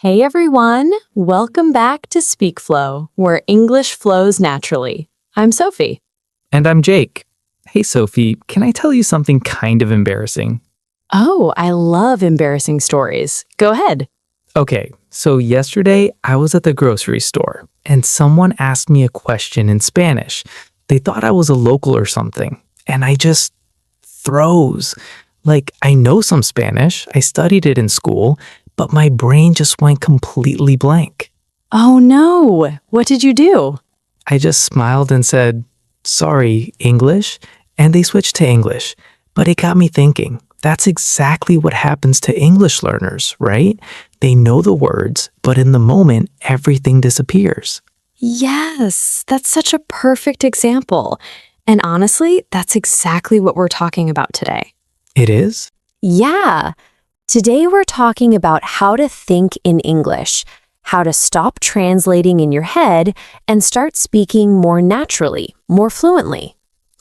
Hey everyone, welcome back to Speak Flow, where English flows naturally. I'm Sophie. And I'm Jake. Hey Sophie, can I tell you something kind of embarrassing? Oh, I love embarrassing stories. Go ahead. Okay, so yesterday I was at the grocery store and someone asked me a question in Spanish. They thought I was a local or something, and I just froze. Like, I know some Spanish, I studied it in school, but my brain just went completely blank. Oh no, what did you do? I just smiled and said, "Sorry, English?" And they switched to English. But it got me thinking, that's exactly what happens to English learners, right? They know the words, but in the moment, everything disappears. Yes, that's such a perfect example. And honestly, that's exactly what we're talking about today. It is? Yeah. Today we're talking about how to think in English, how to stop translating in your head and start speaking more naturally, more fluently.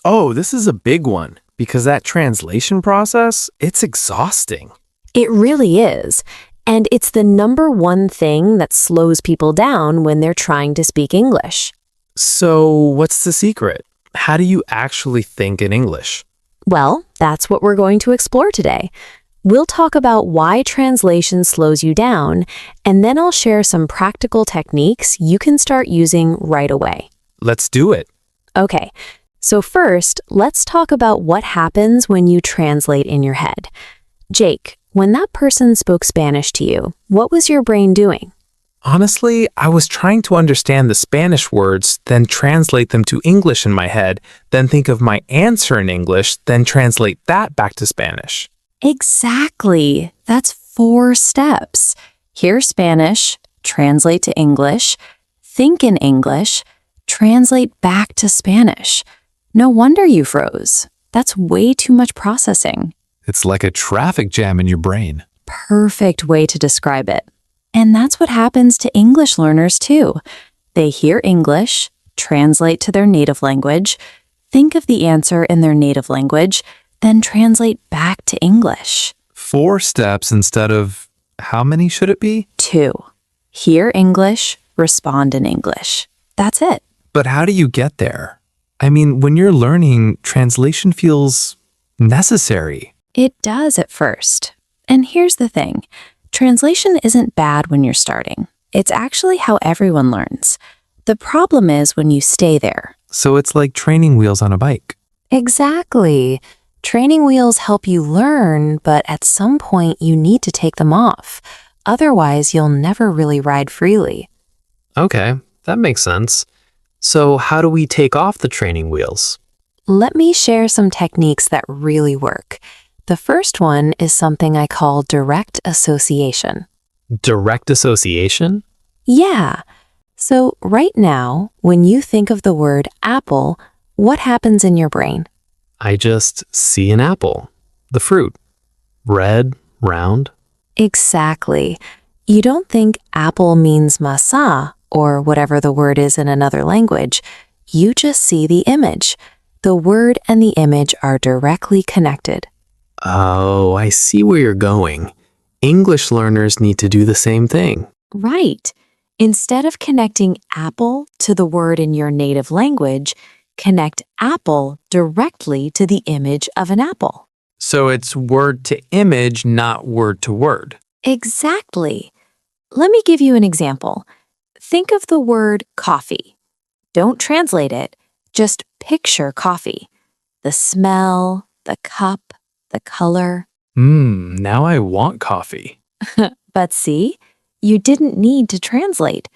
Oh, this is a big one because that translation process, it's exhausting. It really is. And it's the number one thing that slows people down when they're trying to speak English. So, what's the secret? How do you actually think in English? Well, that's what we're going to explore today. We'll talk about why translation slows you down, and then I'll share some practical techniques you can start using right away. Let's do it. Okay, so first, let's talk about what happens when you translate in your head. Jake, when that person spoke Spanish to you, what was your brain doing? Honestly, I was trying to understand the Spanish words, then translate them to English in my head, then think of my answer in English, then translate that back to Spanish. Exactly. That's 4 steps. Hear Spanish, translate to English, think in English, translate back to Spanish. No wonder you froze. That's way too much processing. It's like a traffic jam in your brain. Perfect way to describe it. And that's what happens to English learners too. They hear English, translate to their native language, think of the answer in their native language, then translate back to English. 4 steps instead of, how many should it be? 2. Hear English, respond in English. That's it. But how do you get there? I mean, when you're learning, translation feels necessary. It does at first. And here's the thing. Translation isn't bad when you're starting. It's actually how everyone learns. The problem is when you stay there. So it's like training wheels on a bike. Exactly. Training wheels help you learn, but at some point you need to take them off. Otherwise, you'll never really ride freely. Okay, that makes sense. So how do we take off the training wheels? Let me share some techniques that really work. The first one is something I call direct association. Direct association? Yeah. So right now, when you think of the word apple, what happens in your brain? I just see an apple, the fruit. Red, round. Exactly. You don't think apple means masa or whatever the word is in another language. You just see the image. The word and the image are directly connected. Oh, I see where you're going. English learners need to do the same thing. Right. Instead of connecting apple to the word in your native language, connect apple directly to the image of an apple. So it's word to image, not word to word. Exactly. Let me give you an example. Think of the word coffee. Don't translate it. Just picture coffee. The smell, the cup, the color. Now I want coffee. But see, you didn't need to translate.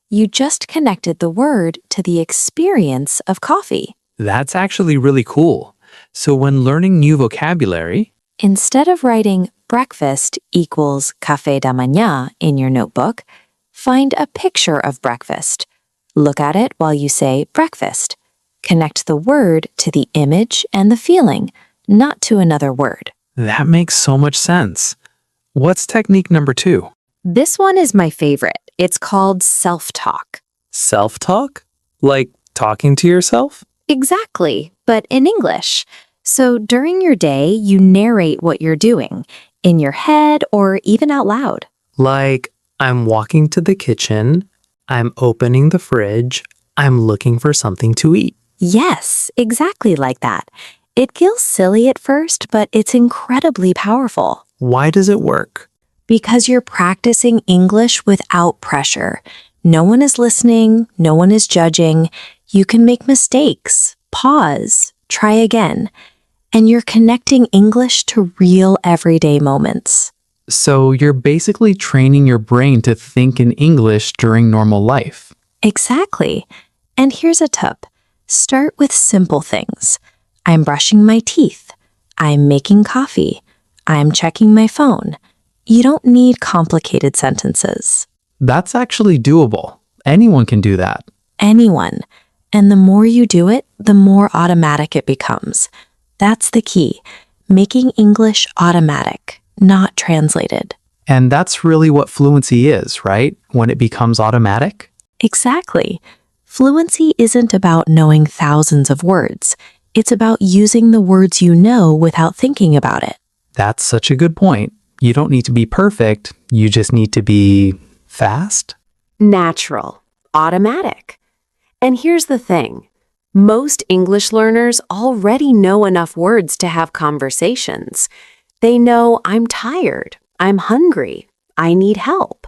You just connected the word to the experience of coffee. That's actually really cool. So when learning new vocabulary, Instead of writing breakfast equals café da mañana in your notebook, find a picture of breakfast. Look at it while you say breakfast. Connect the word to the image and the feeling, not to another word. that makes so much sense. What's technique number 2? This one is my favorite. It's called self-talk. Self-talk? Like talking to yourself? Exactly, but in English. So during your day, you narrate what you're doing, in your head or even out loud. Like, I'm walking to the kitchen. I'm opening the fridge. I'm looking for something to eat. Yes, exactly like that. It feels silly at first, but it's incredibly powerful. Why does it work? Because you're practicing English without pressure. No one is listening, no one is judging. You can make mistakes, pause, try again. And you're connecting English to real everyday moments. So you're basically training your brain to think in English during normal life. Exactly. And here's a tip. Start with simple things. I'm brushing my teeth. I'm making coffee. I'm checking my phone. You don't need complicated sentences. That's actually doable. Anyone can do that. Anyone. And the more you do it, the more automatic it becomes. That's the key. Making English automatic, not translated. And that's really what fluency is, right? When it becomes automatic? Exactly. Fluency isn't about knowing thousands of words. It's about using the words you know without thinking about it. That's such a good point. You don't need to be perfect. You just need to be fast. Natural, automatic. And here's the thing. Most English learners already know enough words to have conversations. They know I'm tired, I'm hungry, I need help.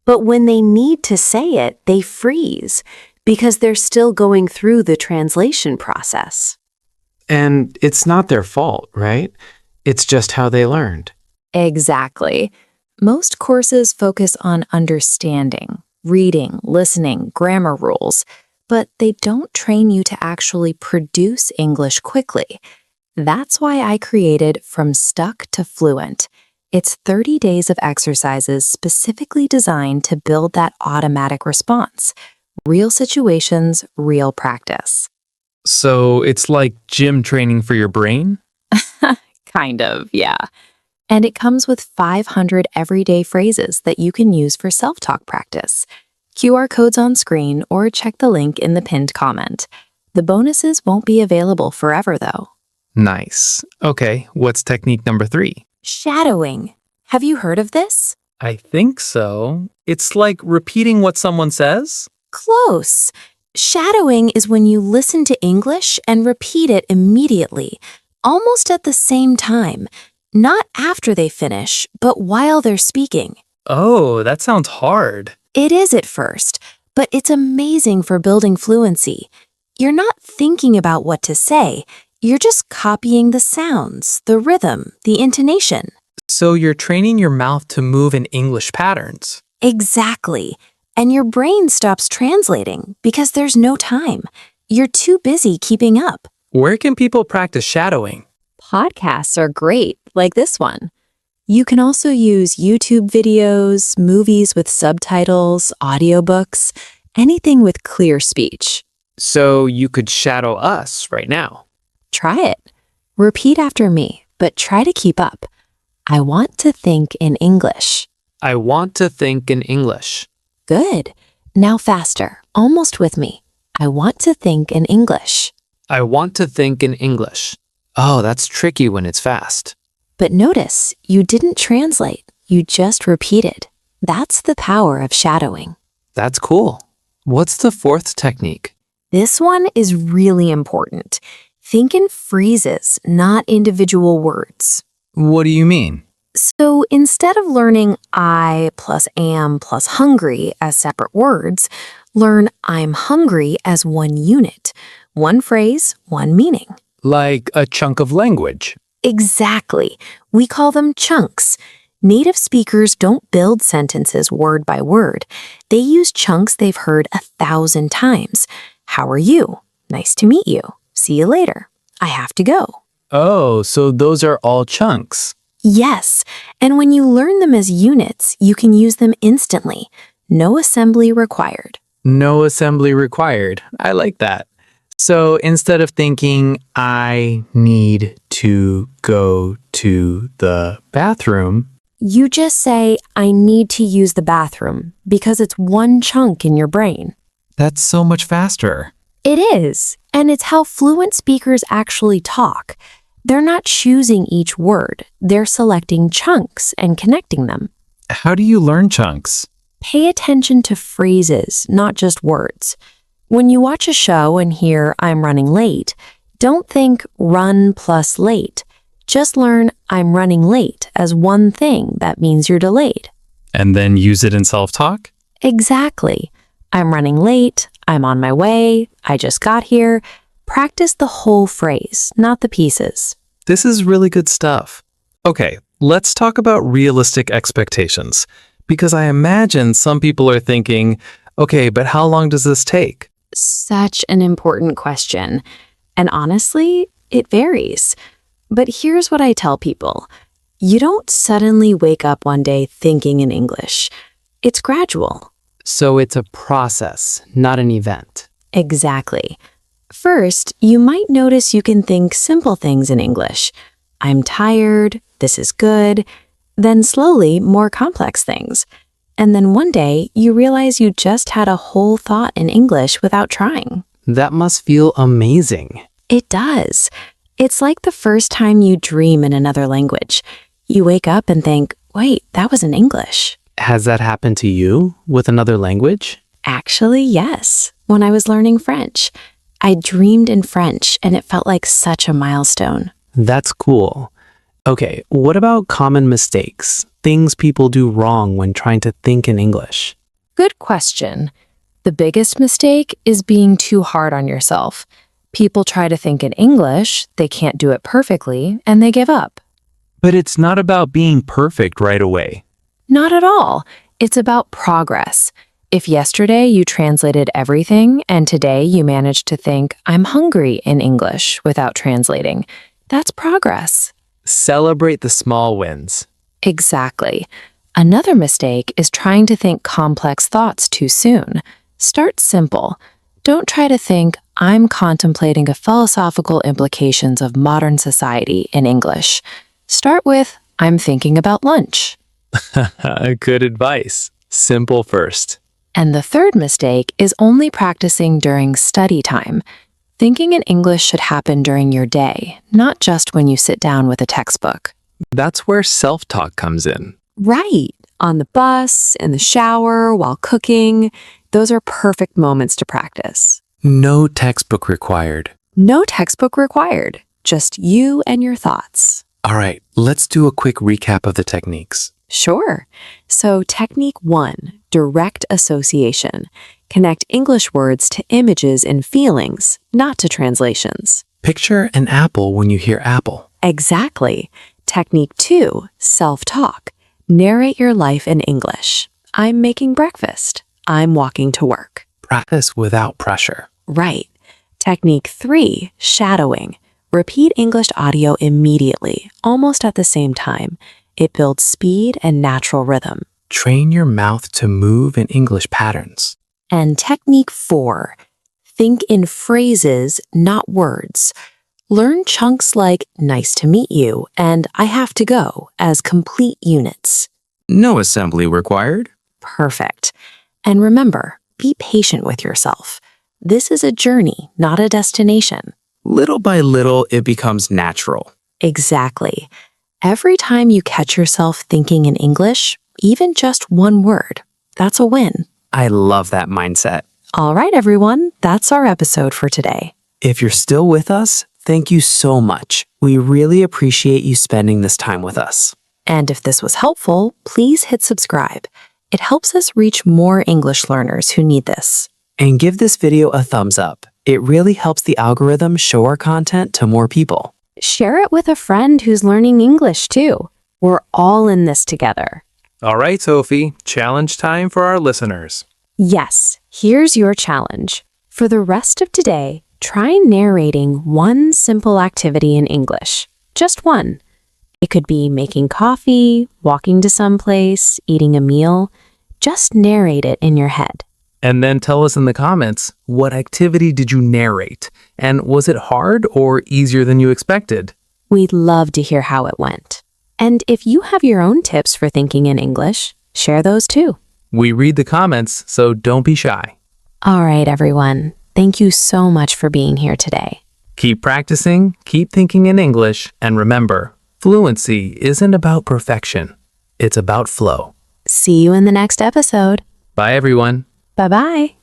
But when they need to say it, they freeze because they're still going through the translation process. And it's not their fault, right? It's just how they learned. Exactly. Most courses focus on understanding, reading, listening, grammar rules, but they don't train you to actually produce English quickly. That's why I created From Stuck to Fluent. It's 30 days of exercises specifically designed to build that automatic response. Real situations, real practice. So it's like gym training for your brain? Kind of, yeah. And it comes with 500 everyday phrases that you can use for self-talk practice. QR codes on screen or check the link in the pinned comment. The bonuses won't be available forever, though. Nice. Okay, what's technique number 3? Shadowing. Have you heard of this? I think so. It's like repeating what someone says? Close. Shadowing is when you listen to English and repeat it immediately, almost at the same time. Not after they finish, but while they're speaking. Oh, that sounds hard. It is at first, but it's amazing for building fluency. You're not thinking about what to say. You're just copying the sounds, the rhythm, the intonation. So you're training your mouth to move in English patterns. Exactly. And your brain stops translating because there's no time. You're too busy keeping up. Where can people practice shadowing? Podcasts are great, like this one. You can also use YouTube videos, movies with subtitles, audiobooks, anything with clear speech. So you could shadow us right now. Try it. Repeat after me, but try to keep up. I want to think in English. I want to think in English. Good. Now faster, almost with me. I want to think in English. I want to think in English. Oh, that's tricky when it's fast. But notice, you didn't translate, you just repeated. That's the power of shadowing. That's cool. What's the 4th technique? This one is really important. Think in phrases, not individual words. What do you mean? So instead of learning I plus am plus hungry as separate words, learn I'm hungry as one unit. One phrase, one meaning. Like a chunk of language. Exactly. We call them chunks. Native speakers don't build sentences word by word. They use chunks they've heard 1,000 times. How are you? Nice to meet you. See you later. I have to go. Oh, so those are all chunks. Yes, and when you learn them as units, you can use them instantly. No assembly required. No assembly required. I like that. So instead of thinking, I need to go to the bathroom, You just say, I need to use the bathroom, because it's one chunk in your brain. that's so much faster. It is, and it's how fluent speakers actually talk. They're not choosing each word, they're selecting chunks and connecting them. How do you learn chunks? Pay attention to phrases, not just words. When you watch a show and hear I'm running late, don't think run plus late. Just learn I'm running late as one thing that means you're delayed. And then use it in self-talk? Exactly. I'm running late, I'm on my way, I just got here. Practice the whole phrase, not the pieces. This is really good stuff. Okay, let's talk about realistic expectations. Because I imagine some people are thinking, okay, but how long does this take? Such an important question. And honestly, it varies. But here's what I tell people. You don't suddenly wake up one day thinking in English. It's gradual. So it's a process, not an event. Exactly. First, you might notice you can think simple things in English. I'm tired, this is good. Then slowly, more complex things. And then one day, you realize you just had a whole thought in English without trying. That must feel amazing. It does. It's like the first time you dream in another language. You wake up and think, wait, that was in English. Has that happened to you with another language? Actually, yes. When I was learning French, I dreamed in French and it felt like such a milestone. That's cool. Okay, what about common mistakes? Things people do wrong when trying to think in English? Good question. The biggest mistake is being too hard on yourself. People try to think in English, they can't do it perfectly, and they give up. But it's not about being perfect right away. Not at all. It's about progress. If yesterday you translated everything and today you managed to think, I'm hungry in English without translating, that's progress. Celebrate the small wins. Exactly. Another mistake is trying to think complex thoughts too soon. Start simple. Don't try to think, I'm contemplating the philosophical implications of modern society in English. Start with, I'm thinking about lunch. Good advice. Simple first. And the third mistake is only practicing during study time. Thinking in English should happen during your day, not just when you sit down with a textbook. That's where self-talk comes in. Right. On the bus, in the shower, while cooking. Those are perfect moments to practice. No textbook required. No textbook required. Just you and your thoughts. All right, let's do a quick recap of the techniques. Sure. So technique 1, direct association. Connect English words to images and feelings, not to translations. Picture an apple when you hear apple. Exactly. Technique 2, self-talk. Narrate your life in English. I'm making breakfast. I'm walking to work. Practice without pressure. Right. Technique 3, shadowing. Repeat English audio immediately, almost at the same time. It builds speed and natural rhythm. Train your mouth to move in English patterns. And technique 4, think in phrases, not words. Learn chunks like nice to meet you and I have to go as complete units. No assembly required. Perfect. And remember, be patient with yourself. This is a journey, not a destination. Little by little, it becomes natural. Exactly. Every time you catch yourself thinking in English, even just one word, that's a win. I love that mindset. All right, everyone, that's our episode for today. If you're still with us, thank you so much. We really appreciate you spending this time with us. And if this was helpful, please hit subscribe. It helps us reach more English learners who need this. And give this video a thumbs up. It really helps the algorithm show our content to more people. Share it with a friend who's learning English too. We're all in this together. All right, Sophie, challenge time for our listeners. Yes, here's your challenge. For the rest of today, try narrating one simple activity in English. Just one. It could be making coffee, walking to someplace, eating a meal. Just narrate it in your head. And then tell us in the comments, what activity did you narrate? And was it hard or easier than you expected? We'd love to hear how it went. And if you have your own tips for thinking in English, share those too. We read the comments, so don't be shy. All right, everyone. Thank you so much for being here today. Keep practicing, keep thinking in English, and remember, fluency isn't about perfection. It's about flow. See you in the next episode. Bye, everyone. Bye bye.